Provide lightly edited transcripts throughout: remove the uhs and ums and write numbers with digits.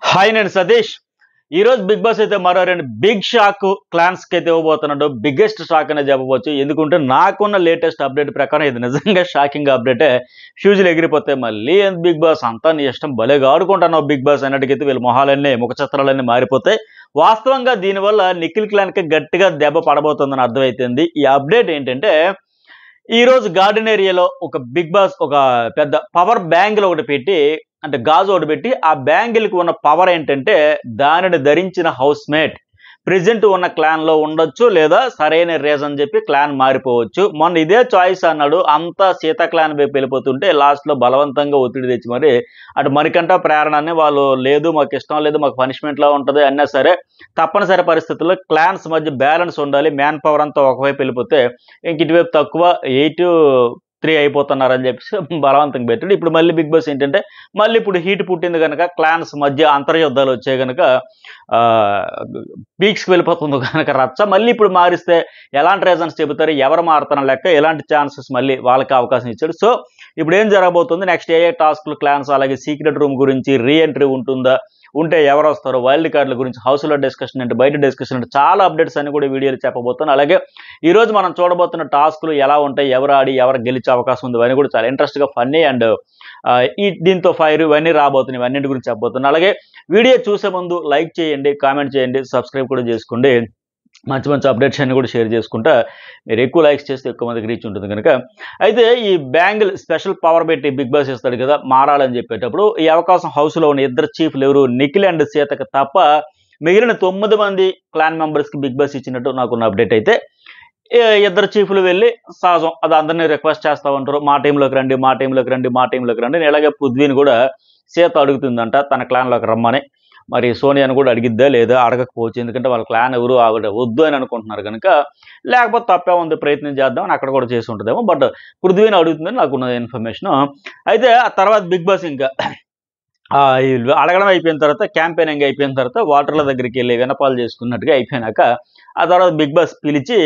Hi నేను సతీష్. ఈరోజు big boss అయితే మరో రెండు బిగ్ షాక్ క్లాన్స్కి అయితే ఇవ్వబోతున్నాడు. బిగ్గెస్ట్ షాక్ అనేది చెప్పవచ్చు. ఎందుకంటే నాకున్న లేటెస్ట్ అప్డేట్ ప్రకారం ఇది నిజంగా షాకింగ్ అప్డేటే. ఫ్యూజులు ఎగిరిపోతాయి. మళ్ళీ బిగ్ బాస్ అంతా నీ ఇష్టం, భలేగా ఆడుకుంటున్నావు బిగ్ బాస్ అన్నట్టుకైతే వీళ్ళ మొహాలన్నీ ముఖ చిత్రాలన్నీ మారిపోతాయి. వాస్తవంగా దీనివల్ల నిఖిల్ క్లాన్కి గట్టిగా దెబ్బ పడబోతుందని అర్థమైతుంది. ఈ అప్డేట్ ఏంటంటే, ఈ రోజు గార్డెన్ ఏరియాలో ఒక బిగ్ బాస్ ఒక పెద్ద పవర్ బ్యాంగిల్ ఒకటి పెట్టి, అంటే గాజు ఒకటి పెట్టి, ఆ బ్యాంగిల్కి ఉన్న పవర్ ఏంటంటే దానిని ధరించిన హౌస్ మేట్ ప్రెజెంట్ ఉన్న క్లాన్ లో ఉండొచ్చు, లేదా సరైన రీజన్ చెప్పి క్లాన్ మారిపోవచ్చు. మొన్న ఇదే చాయిస్ అన్నాడు. అంతా సీత క్లాన్ వైపు వెళ్ళిపోతుంటే లాస్ట్ లో బలవంతంగా ఒత్తిడి తెచ్చి మరి అటు మరికంట ప్రేరణని వాళ్ళు లేదు మాకు ఇష్టం లేదు మాకు పనిష్మెంట్ లా ఉంటుంది అన్నా సరే తప్పనిసరి పరిస్థితుల్లో క్లాన్స్ మధ్య బ్యాలెన్స్ ఉండాలి. మ్యాన్ పవర్ అంతా ఒకవైపు వెళ్ళిపోతే ఇంక ఇటువైపు తక్కువ 8-3 అయిపోతున్నారని చెప్పేసి బలవంతంగా పెట్టాడు. ఇప్పుడు మళ్ళీ బిగ్ బాస్ ఏంటంటే మళ్ళీ ఇప్పుడు హీట్ పుట్టింది కనుక క్లాన్స్ మధ్య అంతర్యుద్ధాలు వచ్చాయి కనుక పీక్స్కి వెళ్ళిపోతుంది కనుక రచ్చ. మళ్ళీ ఇప్పుడు మారిస్తే ఎలాంటి రీజన్స్ చెబుతారు, ఎవరు మారుతున్న లెక్క, ఎలాంటి ఛాన్సెస్ మళ్ళీ వాళ్ళకి అవకాశం ఇచ్చాడు. సో ఇప్పుడు ఏం జరగబోతుంది, నెక్స్ట్ ఏ టాస్క్లు క్లాన్స్, అలాగే సీక్రెట్ రూమ్ గురించి రీఎంట్రీ ఉంటుందా, ఉంటే ఎవరు వస్తారో, వైల్డ్ కార్డుల గురించి, హౌస్లో డిస్కషన్ అంటే బయట డిస్కషన్ అంటే చాలా అప్డేట్స్ అన్ని కూడా వీడియోలు చెప్పబోతున్నాను. అలాగే ఈరోజు మనం చూడబోతున్న టాస్క్లు ఎలా ఉంటాయి, ఎవరు ఆడి ఎవరు గెలిచే అవకాశం ఉంది, ఇవన్నీ కూడా చాలా ఇంట్రెస్ట్గా ఫన్నీ అండ్ దీంతో ఫైర్ ఇవన్నీ రాబోతున్నాయి. ఇవన్నింటి గురించి చెప్పబోతున్నాను. అలాగే వీడియో చూసే ముందు లైక్ చేయండి, కామెంట్ చేయండి, సబ్స్క్రైబ్ కూడా చేసుకోండి. మంచి మంచి అప్డేట్స్ అన్ని కూడా షేర్ చేసుకుంటా. మీరు ఎక్కువ లైక్స్ చేస్తే ఎక్కువ మందికి రీచ్ ఉంటుంది కనుక. అయితే ఈ బ్యాంగిల్ స్పెషల్ పవర్ పెట్టి బిగ్ బాస్ ఇస్తాడు కదా మారాలని చెప్పేటప్పుడు, ఈ అవకాశం హౌస్లో ఉన్న ఇద్దరు చీఫ్లు ఎవరు, నిఖిల్ అండ్ సీతకు తప్ప మిగిలిన 9 మంది క్లాన్ మెంబర్స్కి బిగ్ బాస్ ఇచ్చినట్టు నాకున్న అప్డేట్. అయితే ఇద్దరు చీఫ్లు వెళ్ళి సహజం అది అందరినీ రిక్వెస్ట్ చేస్తూ ఉంటారు, మా టీంలోకి రండి, మా టీంలోకి రండి, మా టీంలోకి రండి. ఇలాగే పృథ్వీని కూడా సీత అడుగుతుందంట తన క్లాన్లోకి రమ్మని. మరి సోనియాను కూడా అడిగిద్దా లేదా, అడగకపోవచ్చు. ఎందుకంటే వాళ్ళ క్లాన్ ఎవరు ఆవిడ వద్దు అని అనుకుంటున్నారు కనుక, లేకపోతే తప్పే ఉంది ప్రయత్నం చేద్దామని అక్కడ కూడా చేసి ఉంటుందేమో. బట్ పృథ్వీని అడుగుతుందని నాకున్న ఇన్ఫర్మేషన్. అయితే ఆ తర్వాత బిగ్ బాస్ ఇంకా అడగడం అయిపోయిన తర్వాత, క్యాంపెయినింగ్ అయిపోయిన తర్వాత వాటర్ల దగ్గరికి వెళ్ళి వినపాలు చేసుకున్నట్టుగా అయిపోయినాక ఆ తర్వాత బిగ్ బాస్ పిలిచి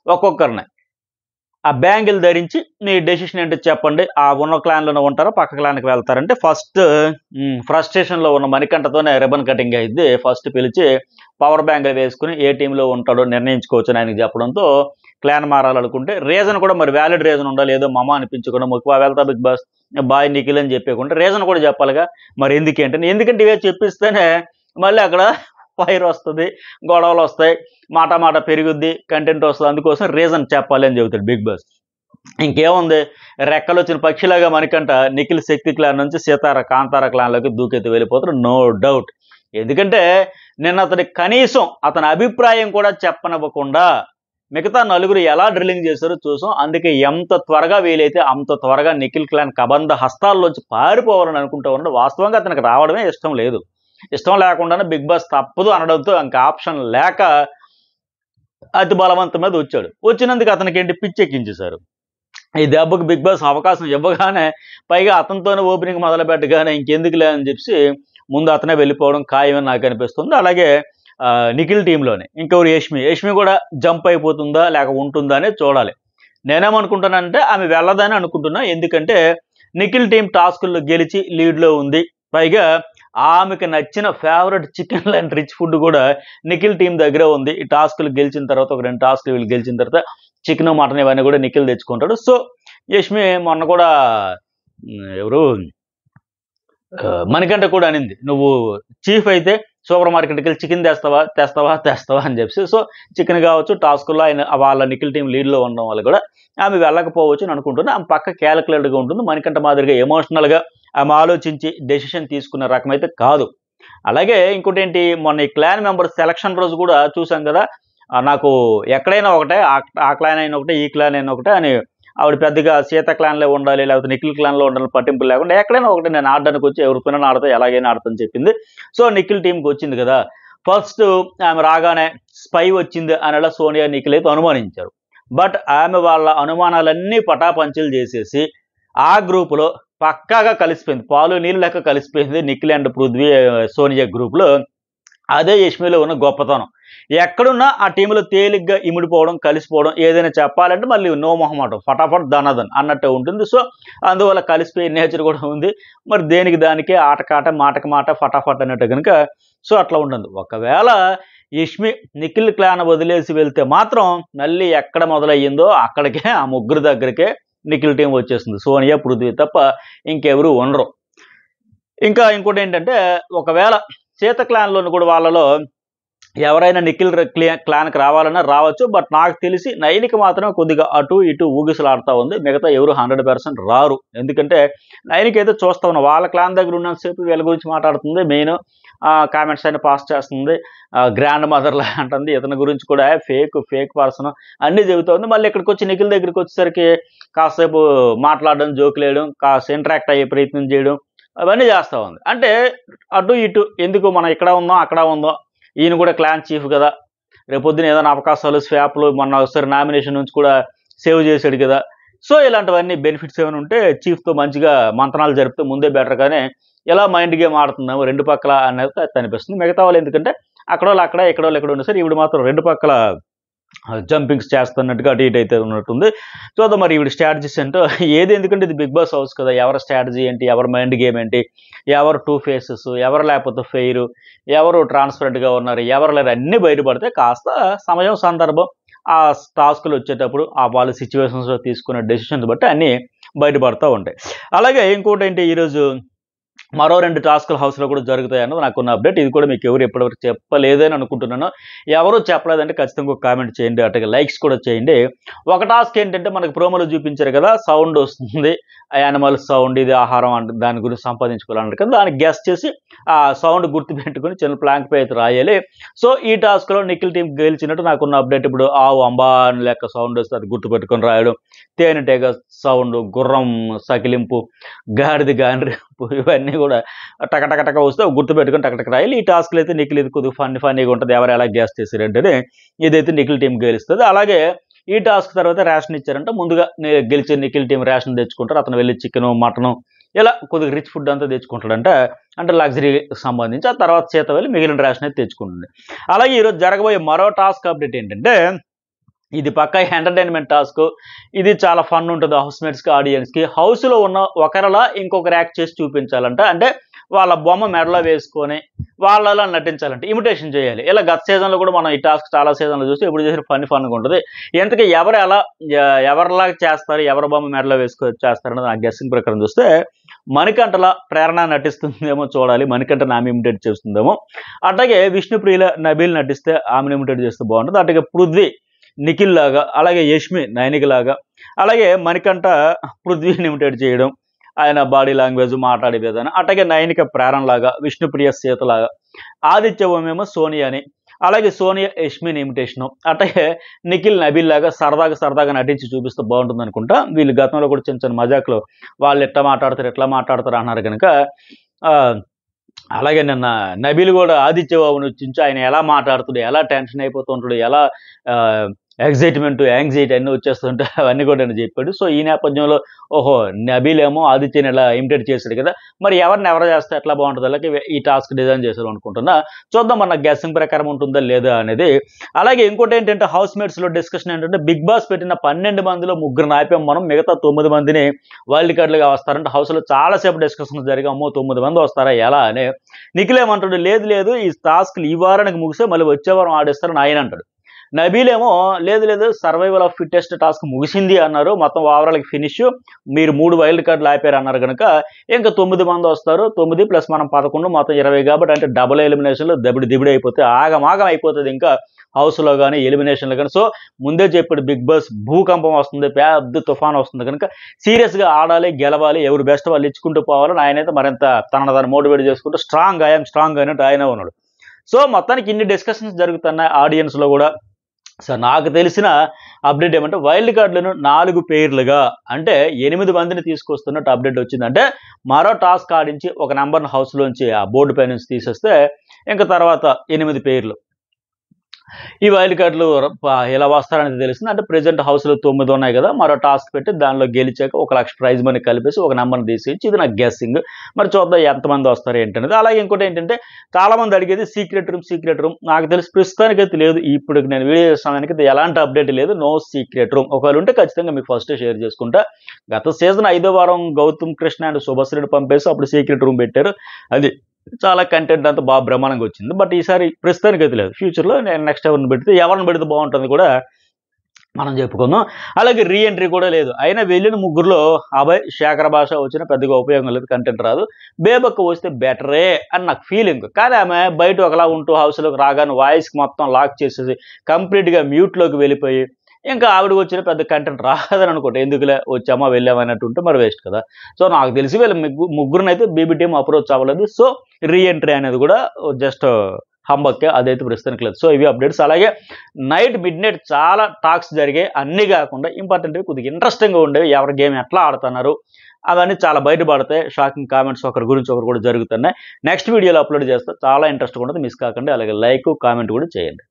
ఒక్కొక్కరిని ఆ బ్యాంగిల్ ధరించి మీ డెసిషన్ ఏంటో చెప్పండి, ఆ ఉన్న క్లాన్లోనే ఉంటారో పక్క క్లాన్కి వెళ్తారంటే ఫస్ట్ ఫ్రస్ట్రేషన్లో ఉన్న మణికంఠతోనే రిబన్ కటింగ్ అయింది. ఫస్ట్ పిలిచి పవర్ బ్యాంగిల్ వేసుకుని ఏ టీంలో ఉంటాడో నిర్ణయించుకోవచ్చు అని ఆయనకి చెప్పడంతో క్లాన్ మారాలనుకుంటే రీజన్ కూడా మరి వ్యాలిడ్ రీజన్ ఉండాలి. ఏదో మమ అనిపించకుండా ముఖ్య వెళ్తా బిగ్ బాస్ బాయ్ నిఖిల్ అని చెప్పకుండా రీజన్ కూడా చెప్పాలిగా. మరి ఎందుకంటే ఇవే చెప్పిస్తేనే మళ్ళీ అక్కడ ఫైర్ వస్తుంది, గొడవలు వస్తాయి, మాట పెరుగుద్ది, కంటెంట్ వస్తుంది. అందుకోసం రీజన్ చెప్పాలి అని చెబుతాడు బిగ్ బాస్. ఇంకేముంది, రెక్కలు వచ్చిన పక్షిలాగా మణికంఠ నిఖిల్ శక్తి క్లాన్ నుంచి సీతార కాంతార క్లాన్లోకి దూకెత్తి వెళ్ళిపోతారు, నో డౌట్. ఎందుకంటే నిన్న అతని కనీసం అతని అభిప్రాయం కూడా చెప్పనివ్వకుండా మిగతా నలుగురు ఎలా డ్రిల్లింగ్ చేశారో చూసాం. అందుకే ఎంత త్వరగా వీలైతే అంత త్వరగా నిఖిల్ క్లాన్ కబంధ హస్తాల్లోంచి పారిపోవాలని అనుకుంటూ ఉన్నాడు. వాస్తవంగా అతనికి రావడమే ఇష్టం లేదు. ఇష్టం లేకుండానే బిగ్ బాస్ తప్పదు అనడంతో ఇంకా ఆప్షన్ లేక అతి బలవంతం మీద వచ్చాడు. వచ్చినందుకు అతనికి ఏంటి పిచ్చెక్కించేశారు. ఈ దెబ్బకు బిగ్ బాస్ అవకాశం ఇవ్వగానే, పైగా అతనితోనే ఓపెనింగ్ మొదలు పెట్టగానే ఇంకెందుకులే అని చెప్పి ముందు అతనే వెళ్ళిపోవడం ఖాయమని నాకు అనిపిస్తుంది. అలాగే నిఖిల్ టీంలోనే ఇంకెవరు, యష్మి కూడా జంప్ అయిపోతుందా లేక ఉంటుందా అనేది చూడాలి. నేనేమనుకుంటానంటే ఆమె వెళ్ళదని అనుకుంటున్నా. ఎందుకంటే నిఖిల్ టీం టాస్కుల్లో గెలిచి లీడ్లో ఉంది. పైగా ఆమెకు నచ్చిన ఫేవరెట్ చికెన్ లాంటి రిచ్ ఫుడ్ కూడా నిఖిల్ టీం దగ్గర ఉంది. ఈ టాస్కులు గెలిచిన తర్వాత ఒక 2 టాస్కులు వీళ్ళు గెలిచిన తర్వాత చికెన్ మటన్ ఇవన్నీ కూడా నిఖిల్ తెచ్చుకుంటాడు. సో యష్మి మొన్న కూడా ఎవరు మణికంఠ కూడా అనింది, నువ్వు చీఫ్ అయితే సూపర్ మార్కెట్కి వెళ్ళి చికెన్ తెస్తావా అని చెప్పి. సో చికెన్ కావచ్చు, టాస్కుల్లో ఆయన వాళ్ళ నిఖిల్ టీం లీడ్లో ఉండడం వల్ల కూడా ఆమె వెళ్ళకపోవచ్చు అని అనుకుంటున్నా. ఆమె పక్క క్యాలిక్యులేటర్గా ఉంటుంది. మణికంఠ మాదిరిగా ఎమోషనల్గా ఆమె ఆలోచించి డెసిషన్ తీసుకున్న రకం అయితే కాదు. అలాగే ఇంకోటి ఏంటి, మొన్న ఈ క్లాన్ మెంబర్ సెలక్షన్ రోజు కూడా చూసాం కదా, నాకు ఎక్కడైనా ఒకటే, ఆ క్లాన్ అయినా ఒకటే, ఈ క్లాన్ అయినా ఒకటే అని ఆవిడ పెద్దగా సీత క్లాన్లో ఉండాలి లేకపోతే నిఖిల్ క్లాన్లో ఉండాలని పట్టింపు లేకుండా ఎక్కడైనా ఒకటి నేను ఆడడానికి వచ్చి ఎవరికైనా ఆడతా, ఎలాగైనా ఆడతాను చెప్పింది. సో నిఖిల్ టీంకి వచ్చింది కదా. ఫస్ట్ ఆమె రాగానే స్పై వచ్చింది అనేలా సోనియా నిఖిల్ అయితే అనుమానించారు. బట్ ఆమె వాళ్ళ అనుమానాలన్నీ పటాపంచలు చేసేసి ఆ గ్రూపులో పక్కాగా కలిసిపోయింది, పాలు నీళ్ళు లెక్క కలిసిపోయింది నిఖిల్ అండ్ పృథ్వీ సోనియా గ్రూప్లో. అదే యష్మిలో ఉన్న గొప్పతనం. ఎక్కడున్నా ఆ టీంలో తేలిగ్గా ఇమిడిపోవడం, కలిసిపోవడం, ఏదైనా చెప్పాలంటే మళ్ళీ నో మొహమాటం, ఫటాఫట్ ధనాధన్ అన్నట్టు ఉంటుంది. సో అందువల్ల కలిసిపోయే నేచర్ కూడా ఉంది. మరి దేనికి దానికే ఆటకాట, మాటకి మాట, ఫటాఫట్ అన్నట్టు కనుక సో అట్లా ఉంటుంది. ఒకవేళ యష్మి నిఖిల్ క్లాన్ వదిలేసి వెళ్తే మాత్రం మళ్ళీ ఎక్కడ మొదలయ్యిందో అక్కడికే ఆ ముగ్గురు దగ్గరికే నిఖిల్ టీం వచ్చేస్తుంది. సోనియా, పృథ్వీ తప్ప ఇంకెవరు ఉండరు. ఇంకా ఇంకోటి ఏంటంటే ఒకవేళ సీత క్లాన్లోని కూడా వాళ్ళలో ఎవరైనా నిఖిల్ క్లాన్కి రావాలన్నా రావచ్చు. బట్ నాకు తెలిసి నైనికి మాత్రమే కొద్దిగా అటు ఇటు ఊగిసలాడుతూ ఉంది. మిగతా ఎవరు 100% రారు. ఎందుకంటే నైనికి అయితే చూస్తా ఉన్నాం, వాళ్ళ క్లాన్ దగ్గర ఉన్నంతసేపు వీళ్ళ గురించి మాట్లాడుతుంది, మెయిన్ కామెంట్స్ అయినా పాస్ చేస్తుంది, గ్రాండ్ మదర్లా అంటుంది, ఇతని గురించి కూడా ఫేక్ పర్సన్ అన్నీ చెబుతుంది. మళ్ళీ ఇక్కడికి వచ్చి నిఖిల్ దగ్గరికి వచ్చేసరికి కాసేపు మాట్లాడడం, జోకులు వేయడం, కాస్త ఇంటరాక్ట్ అయ్యే ప్రయత్నం చేయడం అవన్నీ చేస్తూ ఉంది. అంటే అటు ఇటు ఎందుకు మనం ఇక్కడ ఉందాం అక్కడ ఉందాం, ఈయన కూడా క్లాన్ చీఫ్ కదా, రేపొద్దున ఏదైనా అవకాశాలు స్వాప్లు మొన్న ఒకసారి నామినేషన్ నుంచి కూడా సేవ్ చేశాడు కదా. సో ఇలాంటివన్నీ బెనిఫిట్స్ ఏమైనా ఉంటే చీఫ్తో మంచిగా మంతనాలు జరిపితే ముందే బెటర్, కానీ ఎలా మైండ్ గేమ్ ఆడుతున్నాము రెండు పక్కల అనేది అనిపిస్తుంది. మిగతా వాళ్ళు ఎందుకంటే అక్కడ వాళ్ళు అక్కడ, ఇక్కడ వాళ్ళు ఎక్కడ ఉన్నా సరే ఈవిడ మాత్రం రెండు పక్కల జంపింగ్స్ చేస్తున్నట్టుగా అటు ఇటు అయితే ఉన్నట్టుంది. చూద్దాం మరి ఈవిడ స్ట్రాటజీస్ ఏంటో. ఏది ఎందుకంటే ఇది బిగ్ బాస్ హౌస్ కదా, ఎవరి స్ట్రాటజీ ఏంటి, ఎవరి మైండ్ గేమ్ ఏంటి, ఎవరు 2 ఫేసెస్, ఎవరు లేకపోతే ఫెయిర్, ఎవరు ట్రాన్స్పరెంట్గా ఉన్నారు, ఎవరు లేరు అన్నీ బయటపడితే కాస్త సమయం సందర్భం ఆ టాస్కులు వచ్చేటప్పుడు ఆ వాళ్ళ సిచ్యువేషన్స్లో తీసుకునే డెసిషన్స్ బట్టి అన్నీ బయటపడుతూ ఉంటాయి. అలాగే ఇంకోటి ఏంటి, ఈరోజు మరో 2 టాస్కులు హౌస్లో కూడా జరుగుతాయి అన్నది నాకున్న అప్డేట్. ఇది కూడా మీకు ఎవరు ఎప్పటివరకు చెప్పలేదని అనుకుంటున్నాను. ఎవరు చెప్పలేదంటే ఖచ్చితంగా ఒక కామెంట్ చేయండి, అట్లాగే లైక్స్ కూడా చేయండి. ఒక టాస్క్ ఏంటంటే మనకు ప్రోమోలో చూపించారు కదా, సౌండ్ వస్తుంది, యానిమల్ సౌండ్, ఇది ఆహారం అంటే దాని గురించి సంపాదించుకోవాలంటారు కదా, దానికి గెస్ చేసి ఆ సౌండ్ గుర్తుపెట్టుకుని చిన్న ప్లాంక్ పై అయితే రాయాలి. సో ఈ టాస్క్లో నిఖిల్ టీం గెలిచినట్టు నాకున్న అప్డేట్. ఇప్పుడు ఆవు అంబా అని లెక్క సౌండ్ వస్తే అది గుర్తుపెట్టుకొని రాయడం, తేనెటీగ సౌండ్, గుర్రం సకిలింపు, గాడిద గాండ్రింపు, ఇవన్నీ కూడా టకటక వస్తే గుర్తుపెట్టుకుని టకటక రాయాలి. ఈ టాస్క్లు అయితే నిఖిల్ ఇది కొద్దిగా ఫన్నీగా ఉంటుంది, ఎవరు ఎలా గ్యాస్ చేశారంటే ఇదైతే నిఖిల్ టీం గెలుస్తుంది. అలాగే ఈ టాస్క్ తర్వాత రేషన్ ఇచ్చారంటే ముందుగా గెలిచే నిఖిల్ టీం రేషన్ తెచ్చుకుంటారు. అతను వెళ్ళి చికెను, మటను ఇలా కొద్దిగా రిచ్ ఫుడ్ అంతా తెచ్చుకుంటాడంట, అంటే లగ్జరీకి సంబంధించి. ఆ తర్వాత చేత వెళ్ళి మిగిలిన రేషన్ అయితే తెచ్చుకుంటుంది. అలాగే ఈరోజు జరగబోయే మరో టాస్క్ అప్డేట్ ఏంటంటే ఇది పక్కా ఎంటర్టైన్మెంట్ టాస్క్. ఇది చాలా ఫన్ ఉంటుంది హౌస్మేట్స్కి, ఆడియన్స్కి. హౌస్లో ఉన్న ఒకరిలా ఇంకొకరు యాక్ట్ చేసి చూపించాలంట, అంటే వాళ్ళ బొమ్మ మెడలో వేసుకొని వాళ్ళలా నటించాలంటే ఇమిటేషన్ చేయాలి. ఇలా గత సీజన్లో కూడా మనం ఈ టాస్క్ చాలా సీజన్లో చూస్తే ఎప్పుడు చేసిన ఫన్గా ఉంటుంది. ఎంతకీ ఎవరు ఎలా ఎవరిలాగా చేస్తారు, ఎవరి బొమ్మ మెడలో చేస్తారన్నది నా గెస్సింగ్ ప్రకారం చూస్తే మణికంఠల ప్రేరణ నటిస్తుందేమో చూడాలి, మణికంఠ ఆమె ఇమిటేట్ చేస్తుందేమో. అట్లాగే విష్ణుప్రియుల నబీల్ నటిస్తే ఆమెను ఇమిటేట్ చేస్తే బాగుంటుంది. అట్లాగే పృథ్వీ నిఖిల్ లాగా, అలాగే యష్మి నైనిక్ లాగా, అలాగే మణికంఠ పృథ్వీని ఇమిటేట్ చేయడం, ఆయన బాడీ లాంగ్వేజ్, మాట్లాడే విధానం. అట్లాగే నైనిక ప్రేరణ లాగా, విష్ణుప్రియ సీతలాగా, ఆదిత్య ఓమేమో సోనియాని, అలాగే సోనియా యష్మిని ఇమిటేషను, అట్లాగే నిఖిల్ నబీల్ లాగా సరదాగా నటించి చూపిస్తే బాగుంటుంది అనుకుంటా. వీళ్ళు గతంలో కూడా చిన్న మజాక్లో వాళ్ళు ఎట్లా మాట్లాడతారు అన్నారు కనుక. అలాగే నిన్న నబీల్ కూడా ఆదిత్య బాబుని వచ్చించి ఆయన ఎలా మాట్లాడుతాడు, ఎలా టెన్షన్ అయిపోతుంటాడు, ఎలా ఎగ్జైట్మెంట్, యాంగ్జైటీ అన్నీ వచ్చేస్తుంటే అవన్నీ కూడా నేను చెప్పాడు. సో ఈ నేపథ్యంలో ఓహో నబీల్ ఏమో ఆదిత్యని ఇలా ఇమిటేట్ చేశాడు కదా, మరి ఎవరు చేస్తే ఎట్లా బాగుంటుంది, అలాగే ఈ టాస్క్ డిజైన్ చేశారు అనుకుంటున్నా. చూద్దాం మన గెస్సింగ్ ప్రకారం ఉంటుందా లేదా అనేది. అలాగే ఇంకోటి ఏంటంటే హౌస్ మేట్స్లో డిస్కషన్ ఏంటంటే బిగ్ బాస్ పెట్టిన 12 మందిలో 3 ఆపాం మనం, మిగతా 9 మందిని వైల్డ్ కార్డులుగా వస్తారంటే హౌస్లో చాలాసేపు డిస్కషన్స్ జరిగి అమ్మో 9 మంది వస్తారా ఎలా అని. నిఖిల్ ఏమంటాడు, లేదు ఈ టాస్క్లు ఈ వారానికి ముగిస్తే మళ్ళీ వచ్చే వారం ఆడిస్తారని ఆయన అంటాడు. నబీల్ ఏమో లేదు సర్వైవల్ ఆఫ్ ఫిట్టెస్ట్ టాస్క్ ముగిసింది అన్నారు, మొత్తం ఓవరాల్కి ఫినిష్, మీరు 3 వైల్డ్ కార్డులు ఆపారు అన్నారు కనుక ఇంకా 9 మంది వస్తారు, 9 ప్లస్ మనం 11 మొత్తం 20 కాబట్టి, అంటే డబుల్ ఎలిమినేషన్లో దిబిడి అయిపోతే ఆగం అయిపోతుంది ఇంకా హౌస్లో కానీ ఎలిమినేషన్లో కానీ. సో ముందే చెప్పాడు బిగ్ బాస్ భూకంపం వస్తుంది, పెద్ద తుఫాన్ వస్తుంది కనుక సీరియస్గా ఆడాలి, గెలవాలి, ఎవరు బెస్ట్ వాళ్ళు ఇచ్చుకుంటూ పోవాలని ఆయనైతే మరింత తనను మోటివేట్ చేసుకుంటూ ఐఎమ్ స్ట్రాంగ్ అయినట్టు ఆయన ఉన్నాడు. సో మొత్తానికి ఇన్ని డిస్కషన్స్ జరుగుతున్నాయి ఆడియన్స్లో కూడా. సో నాకు తెలిసిన అప్డేట్ ఏమంటే వైల్డ్ కార్డులను 4 పేర్లుగా అంటే 8 మందిని తీసుకొస్తున్నట్టు అప్డేట్ వచ్చిందంటే మరో టాస్క్ ఆడించి ఒక నెంబర్ని హౌస్లోంచి ఆ బోర్డు పై నుంచి తీసేస్తే ఇంకా తర్వాత 8 పేర్లు. ఈ వైల్డ్ కార్డులు ఎలా వస్తారనేది తెలిసింది. అంటే ప్రెజెంట్ హౌస్లో 9 ఉన్నాయి కదా, మరో టాస్క్ పెట్టి దానిలో గెలిచాక 1 లక్ష ప్రైజ్ మనీ కలిపేసి ఒక నెంబర్ని తీసేసి, ఇది నాకు గెస్సింగ్. మరి చూద్దాం ఎంతమంది వస్తారు ఏంటనేది. అలాగే ఇంకోటి ఏంటంటే చాలామంది అడిగేది సీక్రెట్ రూమ్. నాకు తెలిసి ప్రస్తుతానికైతే లేదు. ఇప్పుడు నేను వీడియో చేస్తానికి ఎలాంటి అప్డేట్ లేదు. No secret room. ఒకవేళ ఉంటే ఖచ్చితంగా మీకు ఫస్ట్ షేర్ చేసుకుంటా. గత సీజన్ 5వ వారం గౌతమ్ కృష్ణ అండ్ శుభశ్రీని పంపేసి అప్పుడు సీక్రెట్ రూమ్ పెట్టారు. అది చాలా కంటెంట్ అంతా బాగా బ్రహ్మాండంగా వచ్చింది. బట్ ఈసారి ప్రస్తుతానికి అయితే లేదు. ఫ్యూచర్లో నేను నెక్స్ట్ ఎవరిని పెడితే బాగుంటుంది కూడా మనం చెప్పుకుందాం. అలాగే రీఎంట్రీ కూడా లేదు. అయినా వెళ్ళిన ముగ్గురులో అభయ్, శేఖర్ భాష వచ్చినా పెద్దగా ఉపయోగం లేదు, కంటెంట్ రాదు. బేబక్క వస్తే బెటరే అని నాకు ఫీలింగ్. కానీ ఆమె బయట ఒకలా ఉంటూ హౌస్లోకి రాగానే వాయిస్కి మొత్తం లాక్ చేసేసి కంప్లీట్గా మ్యూట్లోకి వెళ్ళిపోయి ఇంకా ఆవిడ వచ్చిన పెద్ద కంటెంట్ రాదని అనుకోండి. ఎందుకులే వచ్చామా వెళ్ళామన్నట్టు ఉంటే మరి వేస్ట్ కదా. సో నాకు తెలిసి వీళ్ళ ముగ్గురిని అయితే బీబీ టీం అప్రోచ్ అవ్వలేదు. సో రీఎంట్రీ అనేది కూడా జస్ట్ హంబక్కే, అదైతే ప్రస్తుతానికి లేదు. సో ఇవి అప్డేట్స్. అలాగే మిడ్ నైట్ చాలా టాక్స్ జరిగాయి. అన్నీ కాకుండా ఇంపార్టెంట్వి కొద్దిగా ఇంట్రెస్టింగ్గా ఉండేవి. ఎవరి గేమ్ ఎట్లా ఆడుతున్నారు అవన్నీ చాలా బయటపడతాయి. షాకింగ్ కామెంట్స్ ఒకరి గురించి ఒకరు కూడా జరుగుతున్నాయి. నెక్స్ట్ వీడియోలో అప్లోడ్ చేస్తా. చాలా ఇంట్రెస్ట్గా ఉంటుంది, మిస్ కాకండి. అలాగే లైక్ కామెంట్ కూడా చేయండి.